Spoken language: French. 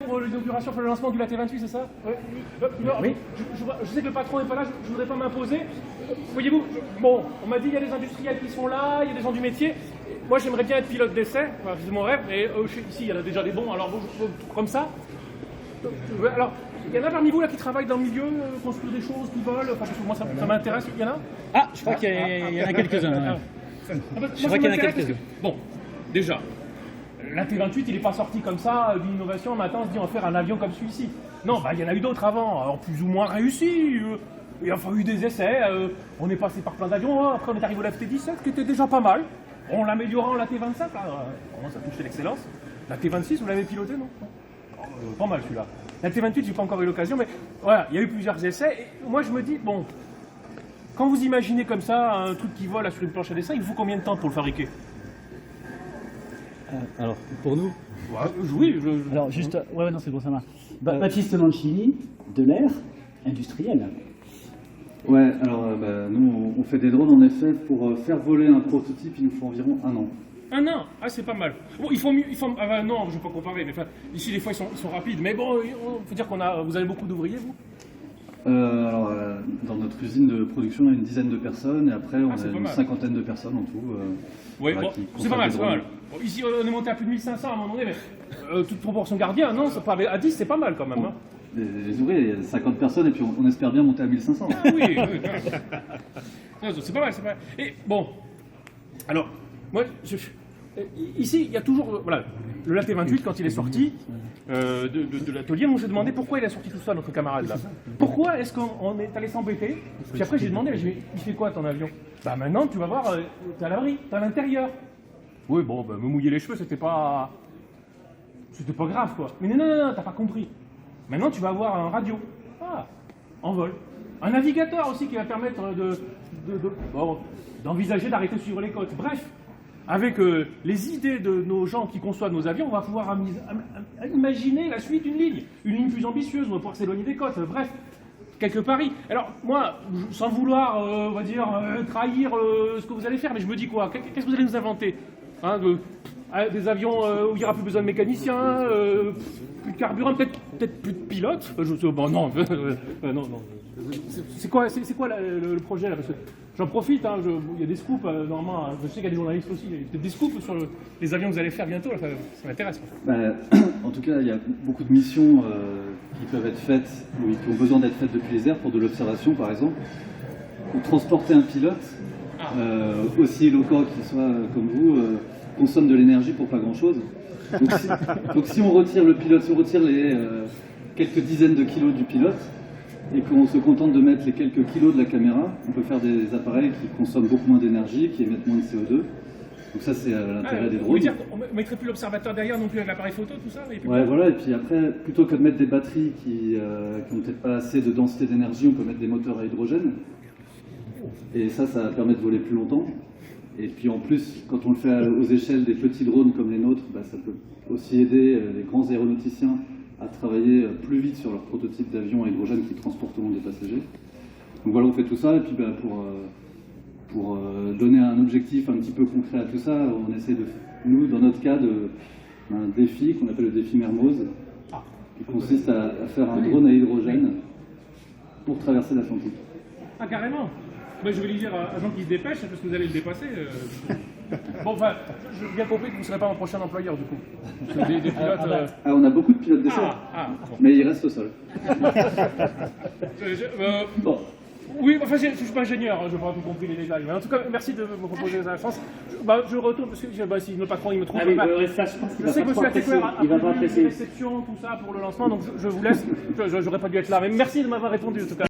Pour l'inauguration, pour le lancement du LAT28, c'est ça? Oui. Je sais que le patron n'est pas là, je ne voudrais pas m'imposer. Voyez-vous, bon, on m'a dit il y a des industriels qui sont là, il y a des gens du métier. Moi, j'aimerais bien être pilote d'essai, enfin, c'est mon rêve, mais ici, il y en a déjà des bons, alors comme ça. Alors, il y en a parmi vous là qui travaillent dans le milieu, construire des choses, qui volent, enfin, parce que moi, ça m'intéresse. Il y en a? Ah, je crois qu'il y en a quelques-uns. Je crois qu'il y en a quelques-uns. Bon, déjà. L'AT28, il n'est pas sorti comme ça d'une innovation. Un matin, on se dit on va faire un avion comme celui-ci. Non, il y en a eu d'autres avant, alors plus ou moins réussis. Il y a eu des essais. On est passé par plein d'avions. Après, on est arrivé au FT-17, qui était déjà pas mal. On l'améliorant en l'AT-25. On commence à toucher l'excellence. L'AT-26, vous l'avez piloté, non? Pas mal celui-là. L'AT-28, j'ai pas encore eu l'occasion, mais voilà, il y a eu plusieurs essais. Et moi, je me dis, bon, quand vous imaginez comme ça un truc qui vole sur une planche à dessin, il vous faut combien de temps pour le fabriquer? Alors, pour nous Oui, Alors, juste... Ouais, non, c'est bon, ça marche. Baptiste Mancini, de l'air industriel. Ouais, alors nous on fait des drones en effet pour faire voler un prototype, il nous faut environ 1 an. 1 an? Ah, c'est pas mal. Bon, il faut mieux. Non, je vais pas comparer, mais enfin, ici, des fois, ils sont rapides. Mais bon, il faut dire vous avez beaucoup d'ouvriers, vous? Dans notre usine de production, on a une dizaine de personnes, et après, on a une cinquantaine de personnes en tout. Oui, bon, c'est pas mal, c'est pas mal. Bon, ici, on est monté à plus de 1500 à un moment donné, mais toute proportion gardien, non, pas, à 10, c'est pas mal quand même. Hein. Les ouvriers, il y a 50 personnes, et puis on espère bien monter à 1500. Ah oui, c'est pas mal, c'est pas mal. Et bon, alors, moi, ici, il y a toujours, voilà, le LAT28, quand il est sorti de l'atelier, moi, j'ai demandé pourquoi il a sorti tout ça, notre camarade là. Pourquoi est-ce qu'on est allé s'embêter? Puis après, j'ai demandé, il fait quoi ton avion? Bah maintenant, tu vas voir, t'es à l'abri, t'es à l'intérieur. Oui, bon, me mouiller les cheveux, c'était pas grave, quoi. Mais non, t'as pas compris. Maintenant, tu vas avoir un radio. Ah, en vol. Un navigateur aussi qui va permettre d'envisager d'arrêter sur les côtes. Bref, avec les idées de nos gens qui conçoivent nos avions, on va pouvoir imaginer la suite d'une ligne plus ambitieuse, on va pouvoir s'éloigner des côtes. Bref, quelques paris. Alors, moi, sans vouloir, on va dire, trahir ce que vous allez faire, mais je me dis quoi? Qu'est-ce que vous allez nous inventer? Des avions où il n'y aura plus besoin de mécaniciens, plus de carburant, peut-être plus de pilotes. Bon, non, non. C'est quoi le projet là? Parce que j'en profite, hein, il y a des scoops, normalement, je sais qu'il y a des journalistes aussi, il y a peut-être des scoops sur les avions que vous allez faire bientôt, là, ça m'intéresse. En tout cas, il y a beaucoup de missions qui peuvent être faites, ou qui ont besoin d'être faites depuis les airs, pour de l'observation par exemple, pour transporter un pilote, aussi éloquent qu'il soit comme vous, consomme de l'énergie pour pas grand-chose. Donc si on retire le pilote, si on retire les quelques dizaines de kilos du pilote, et qu'on se contente de mettre les quelques kilos de la caméra, on peut faire des appareils qui consomment beaucoup moins d'énergie, qui émettent moins de CO2. Donc ça, c'est l'intérêt des drones. Vous voulez dire qu'on ne mettrait plus l'observateur derrière non plus avec l'appareil photo, tout ça? Ouais, voilà, et puis après, plutôt que de mettre des batteries qui n'ont peut-être pas assez de densité d'énergie, on peut mettre des moteurs à hydrogène. Et ça permet de voler plus longtemps. Et puis en plus, quand on le fait aux échelles des petits drones comme les nôtres, ça peut aussi aider les grands aéronauticiens à travailler plus vite sur leur prototype d'avion à hydrogène qui transporteront des passagers. Donc voilà, on fait tout ça, et puis pour donner un objectif un petit peu concret à tout ça, on essaie nous, dans notre cas, un défi qu'on appelle le défi Mermoz, qui consiste à faire un drone à hydrogène pour traverser l'Atlantique. Ah, carrément? Je vais lui dire à Jean qui se dépêche, parce que vous allez le dépasser. Bon, enfin, j'ai bien compris que vous ne serez pas mon prochain employeur, du coup. Des pilotes... on a beaucoup de pilotes d'essai, bon. mais ils restent au sol. Bon. Oui, enfin, je ne suis pas ingénieur, je n'ai pas tout compris les détails. Mais en tout cas, merci de me proposer la chance. Je retourne, parce que si le patron il me trouve Allez, pas. je pense qu'il Je sais que va M. pas Attécoeur a apprécier. prévu une réception, tout ça, pour le lancement, donc je vous laisse. J'aurais pas dû être là, mais merci de m'avoir répondu, en tout cas.